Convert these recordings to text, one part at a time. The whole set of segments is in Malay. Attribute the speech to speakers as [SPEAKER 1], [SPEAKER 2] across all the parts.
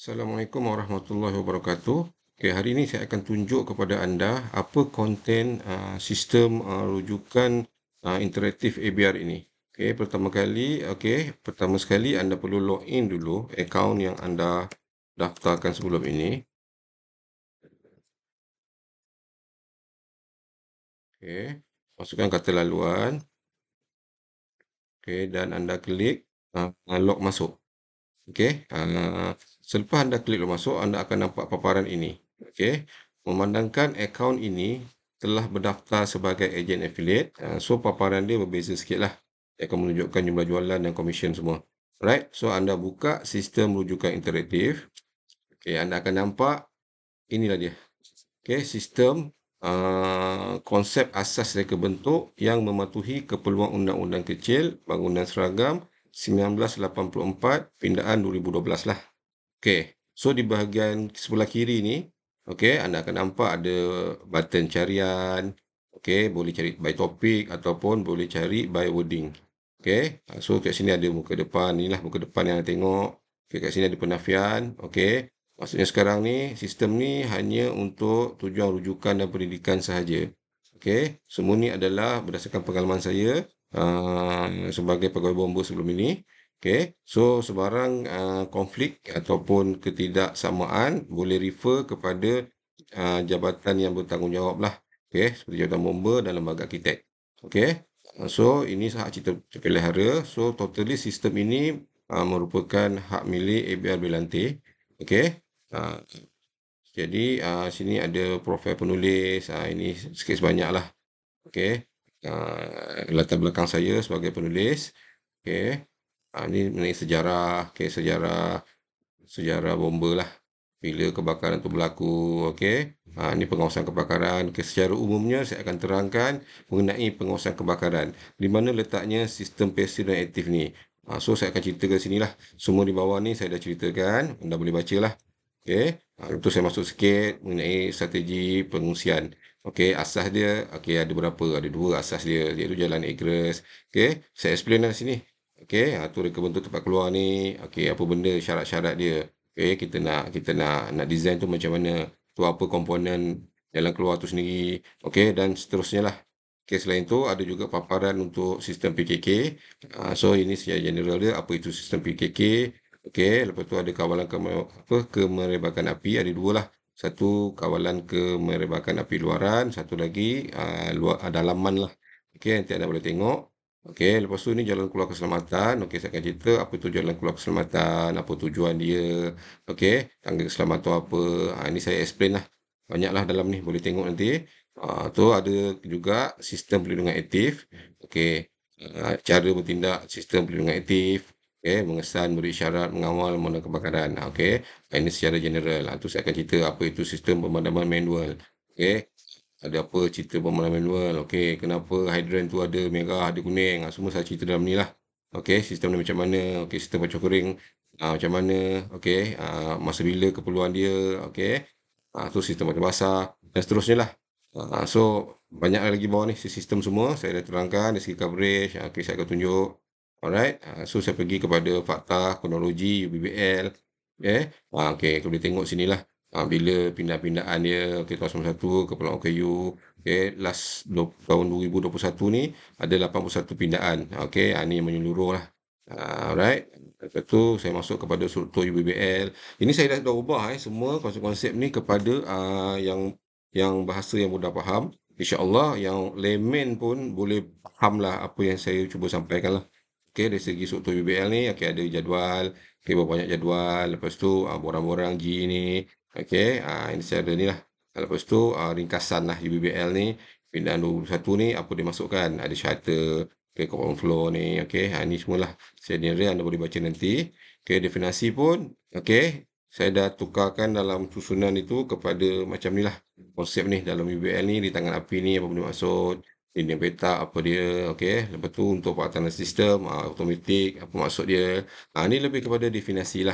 [SPEAKER 1] Assalamualaikum warahmatullahi wabarakatuh. Okey, hari ini saya akan tunjuk kepada anda apa konten sistem rujukan interaktif ABR ini. Okey, pertama sekali anda perlu login dulu akaun yang anda daftarkan sebelum ini. Okey, masukkan kata laluan. Okey, dan anda klik log masuk. Okey, selepas anda klik masuk, anda akan nampak paparan ini. Okey, memandangkan akaun ini telah berdaftar sebagai ejen affiliate, so paparan dia berbeza sikitlah. Dia akan menunjukkan jumlah jualan dan komisen semua. Alright, so anda buka sistem rujukan interaktif. Okey, anda akan nampak inilah dia. Okey, sistem konsep asas reka bentuk yang mematuhi keperluan Undang-Undang Kecil Bangunan Seragam 1984 pindaan 2012 lah. Okey, so di bahagian sebelah kiri ni, okey, anda akan nampak ada button carian. Okey, boleh cari by topik ataupun boleh cari by wording. Okey, so kat sini ada muka depan. Inilah muka depan yang anda tengok. Okey, kat sini ada penafian. Okey, maksudnya sekarang ni sistem ni hanya untuk tujuan rujukan dan pendidikan sahaja. Okey, semua ni adalah berdasarkan pengalaman saya sebagai pegawai bomba sebelum ini. Okey, so sebarang konflik ataupun ketidaksamaan boleh refer kepada jabatan yang bertanggungjawab lah. Okey, seperti jabatan bomba dan lembaga arkitek. Okey, so ini hak cipta pelihara. So totally sistem ini merupakan hak milik ABR Berlanti. Okey, jadi sini ada profil penulis. Ini sikit sebanyak lah. Okey, latar belakang saya sebagai penulis. Okey, ini mengenai sejarah. Okey, sejarah bomba lah. Bila kebakaran itu berlaku. Okey, ini pengawasan kebakaran. Okay, secara umumnya saya akan terangkan mengenai pengawasan kebakaran. Di mana letaknya sistem pasif dan aktif ni. So saya akan ceritakan sini lah. Semua di bawah ni saya dah ceritakan. Anda boleh baca lah. Okey, itu saya masuk sikit mengenai strategi pengungsian. Okey, asas dia, okey, ada berapa? Ada dua asas dia, iaitu jalan egress. Okey, saya explain lah sini. Okey, tu reka bentuk tempat keluar ni. Okey, apa benda syarat-syarat dia. Okey, kita nak design tu macam mana. Tu apa komponen jalan keluar tu sendiri. Okey, dan seterusnya lah. Okey, selain tu ada juga paparan untuk sistem PKK. So ini secara general dia, apa itu sistem PKK. Okey, lepas tu ada kawalan kemerebakan api, ada dua lah. Satu kawalan kemerebakan api luaran, satu lagi dalaman lah. Okey, nanti anda boleh tengok. Okey, lepas tu ni jalan keluar keselamatan. Okey, saya akan cerita apa tu jalan keluar keselamatan, apa tujuan dia. Okey, tangga keselamatan tu apa. Ini saya explain lah. Banyaklah dalam ni, boleh tengok nanti. Tu ada juga sistem perlindungan aktif. Okey, cara bertindak sistem perlindungan aktif. Okey, mengesan, beri isyarat, mengawal, memadamkan kebakaran. Okey, ini secara general. Tu saya akan cerita apa itu sistem pemadaman manual. Okey, ada apa cerita pemadaman manual. Okey, kenapa hidran tu ada merah, ada kuning. Semua saya cerita dalam ni lah. Okey, sistem ni macam mana. Okey, sistem kacau kering macam mana. Okey, masa bila keperluan dia. Okey, tu sistem mata basah dan seterusnya lah. So banyak lagi bawah ni sistem semua saya dah terangkan dari segi coverage. Okey, saya akan tunjuk. Alright, so saya pergi kepada fakta kronologi UBBL. Okey, okey, boleh tengok sinilah. Bila pindah-pindahan dia, okey, tahun 91 ke Pulau Okayu. Okey, last tahun 2021 ni ada 81 pindahan. Okey, ni menyeluruh lah. Alright, lepas tu saya masuk kepada struktur UBBL. Ini saya dah ubah semua konsep-konsep ni kepada yang bahasa yang mudah faham. InsyaAllah yang layman pun boleh faham lah apa yang saya cuba sampaikan lah. Okey, dari segi struktur UBL ni, okey, ada jadual. Okey, berapa banyak jadual. Lepas tu borang-borang G ni. Okey, ini secara ni lah. Lepas tu ringkasan lah UBBL ni. Pindahan 21 ni apa dia masukkan. Ada charter. Okey, compound flow ni. Okey, ni semualah. Secara general anda boleh baca nanti. Okey, definasi pun. Okey, saya dah tukarkan dalam susunan itu kepada macam ni lah. Konsep ni dalam UBL ni, di tangan api ni apa benda maksud. Dinding petak apa dia. Okey, lepas tu untuk peralatan sistem automatik apa maksud dia. Ni lebih kepada definasi lah.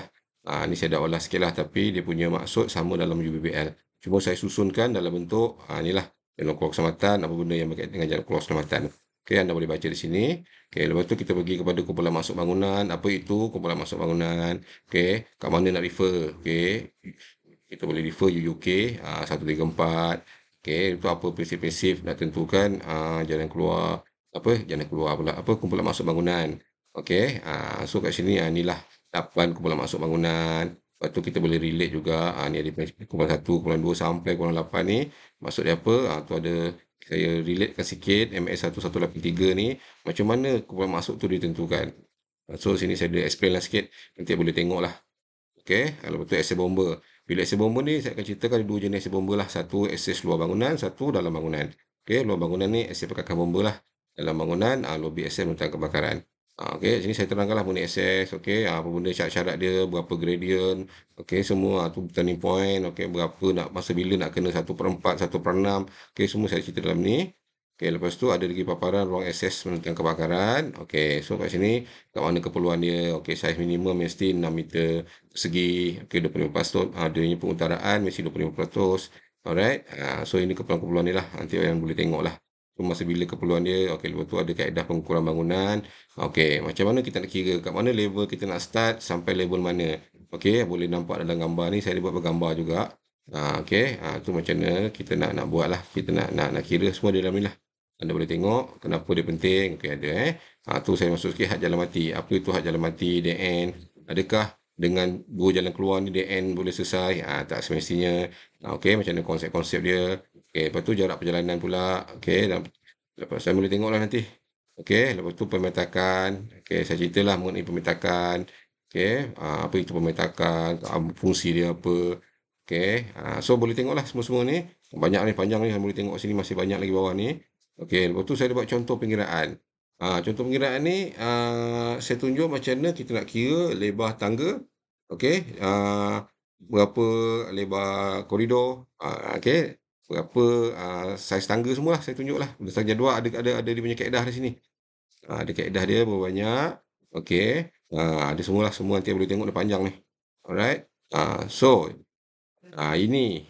[SPEAKER 1] Ni saya dah olah sikit lah, tapi dia punya maksud sama dalam UBBL. Cuma saya susunkan dalam bentuk ni lah, jalan keluar keselamatan, apa benda yang berkaitan dengan jalan keluar keselamatan. Okey, anda boleh baca di sini. Okey, lepas tu kita pergi kepada kumpulan masuk bangunan. Apa itu kumpulan masuk bangunan? Okey, kat mana nak refer? Okey, kita boleh refer UK 134. Okey, itu apa prinsip-prinsip nak tentukan jalan keluar, apa, jalan keluar pula, apa, kumpulan masuk bangunan. Okey, so kat sini inilah 8 kumpulan masuk bangunan. Lepas tu kita boleh relate juga, ni ada kumpulan 1, kumpulan 2 sampai kumpulan 8 ni, maksud dia apa, tu ada saya relatekan sikit MS 1183 ni, macam mana kumpulan masuk tu ditentukan. So sini saya ada explain lah sikit, nanti boleh tengok lah. Okey, lepas tu access bomber. Bila access bomber ni saya akan ceritakan ada 2 jenis access bomber lah. Satu access luar bangunan, satu dalam bangunan. Okey, luar bangunan ni access pergerakan bomber lah. Dalam bangunan lobby access menentang kebakaran. Okey, sini saya terangkanlah mengenai access. Okey, apa benda syarat-syarat dia, berapa gradient. Okey, semua tu turning point. Okey, berapa nak masa bila nak kena 1/4, 1/6. Okey, semua saya cerita dalam ni. Okey, lepas tu ada lagi paparan ruang akses menentang kebakaran. Okey, so kat sini kat mana keperluan dia. Okey, saiz minimum mesti 6 meter persegi. Okey, 25%. Dia punya pengutaraan mesti 25%. Alright. So ini keperluan-keperluan ni lah. Nanti yang boleh tengok lah. So, masa bila keperluan dia. Okey, lepas tu ada kaedah pengukuran bangunan. Okey, macam mana kita nak kira? Kat mana level kita nak start sampai level mana? Okey, boleh nampak dalam gambar ni. Saya ada buat bergambar juga. Okey, tu macam mana kita nak buat lah. Kita nak kira semua di dalam ni lah. Anda boleh tengok kenapa dia penting. Okey, ada tu saya masuk sikit had jalan mati. Apa itu had jalan mati, DN? Adakah dengan 2 jalan keluar ni DN boleh selesai? Tak semestinya. Okey, macam mana konsep-konsep dia. Okey, lepas tu jarak perjalanan pula. Okey, dan lepas saya boleh tengoklah nanti. Okey, lepas tu pemetakan. Okey, saya ceritalah mengenai pemetakan. Okey, apa itu pemetakan, fungsi dia apa. Okey, so boleh tengoklah semua-semua ni. Banyak ni, panjang ni, boleh tengok sini masih banyak lagi bawah ni. Okey, lepas tu saya ada buat contoh pengiraan. Contoh pengiraan ni, saya tunjuk macam mana kita nak kira lebar tangga. Okey, berapa lebar koridor. Okey, berapa saiz tangga semualah saya tunjuklah. Berdasarkan jadual ada dia punya kaedah di sini. Ada kaedah dia berapa banyak. Okey, ada semualah, semua nanti boleh tengok dia panjang ni. Alright. So ini.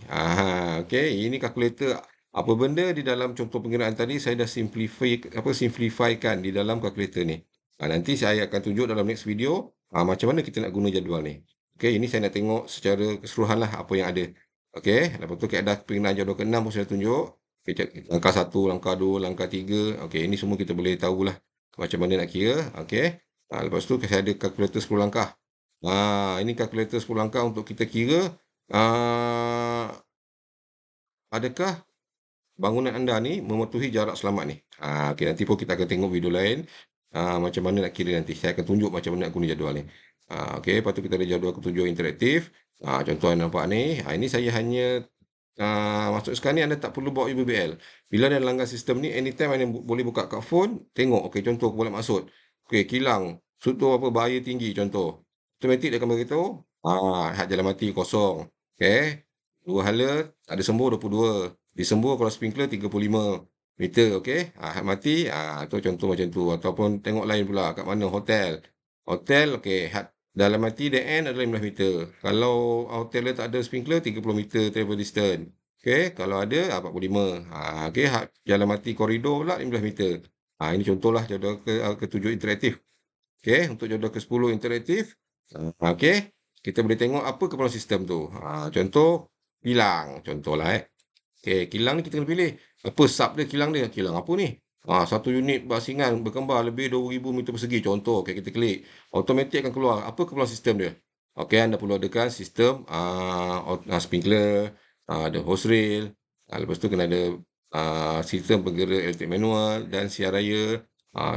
[SPEAKER 1] Okey, ini kalkulator. Apa benda di dalam contoh pengiraan tadi saya dah simplifykan di dalam kalkulator ni. Nanti saya akan tunjuk dalam next video macam mana kita nak guna jadual ni. Okey, ini saya nak tengok secara keseluruhan lah apa yang ada. Okey, lepas tu kaedah pengiraan jadual ke-6 pun saya tunjuk. Okay, langkah 1, langkah 2, langkah 3. Okey, ini semua kita boleh tahulah macam mana nak kira. Okey. Lepas tu saya ada kalkulator 10 langkah. Ini kalkulator 10 langkah untuk kita kira adakah bangunan anda ni mematuhi jarak selamat ni. Okey, nanti pun kita akan tengok video lain macam mana nak kira nanti. Saya akan tunjuk macam mana nak guna jadual ni. Okey, lepas tu kita ada jadual ketujuh interaktif. Contoh anda nampak ni. Ini saya hanya masuk sekarang ni anda tak perlu bawa UBBL. Bila anda langgar sistem ni, anytime anda boleh buka kat phone, tengok. Okey, contoh kumpulan maksud. Okey, kilang, struktur apa, bahaya tinggi contoh. Automatik dia akan beritahu, had jalan mati kosong. Okey, 2 hala, ada sembur 22. Disembur kalau sprinkler 35 meter. Okey, had mati, tu contoh macam tu. Ataupun tengok lain pula, kat mana hotel. Hotel, okey, had dalam mati DN adalah 15 meter. Kalau hotel dia tak ada sprinkler, 30 meter travel distance. Okey, kalau ada 45. Okey, jalan mati koridor pula 15 meter. Ini contohlah jadual ke-7 interaktif. Okey, untuk jadual ke-10 interaktif. Okey, kita boleh tengok apa keperluan sistem tu. Contoh kilang, contohlah Okey, kilang ni kita kena pilih. Apa sub dia kilang dia? Kilang apa ni? Satu unit basingan berkembar lebih 2,000 meter persegi. Contoh, okey, kita klik. Automatik akan keluar. Apa keperluan sistem dia? Okey, anda perlu adakan sistem sprinkler, ada hose rail. Lepas tu kena ada sistem penggerak elektrik manual dan siar raya.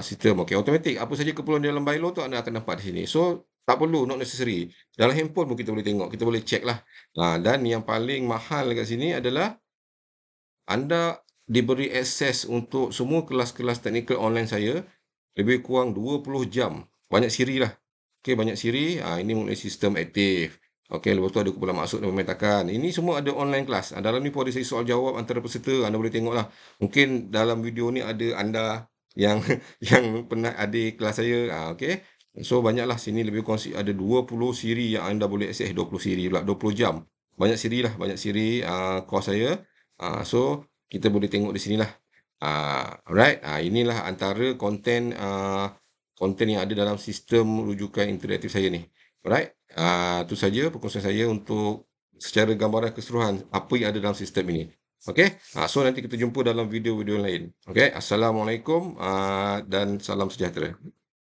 [SPEAKER 1] Sistem, okey, automatik. Apa saja keperluan dalam bylaw tu anda akan dapat di sini. So, tak perlu, not necessary. Dalam handphone pun kita boleh tengok. Kita boleh check lah. Dan yang paling mahal dekat sini adalah anda diberi akses untuk semua kelas-kelas teknikal online saya lebih kurang 20 jam. Banyak siri lah. Okey, banyak siri. Ini mengenai sistem aktif. Okey, lepas tu ada kumpulan maksud dan pemetakan. Ini semua ada online kelas. Dalam ni pun ada sesi soal jawab antara peserta. Anda boleh tengok lah. Mungkin dalam video ni ada anda yang yang pernah ada kelas saya. Okey. So, banyaklah sini lebih kurang ada 20 siri yang anda boleh akses. 20 siri pula. 20 jam. Banyak siri lah. Banyak siri course saya. So, kita boleh tengok di sinilah. Alright, inilah antara konten yang ada dalam sistem rujukan interaktif saya ni. Alright, itu saja perkongsian saya untuk secara gambaran keseluruhan apa yang ada dalam sistem ini. Okey, so nanti kita jumpa dalam video-video lain. Okey, Assalamualaikum, dan salam sejahtera.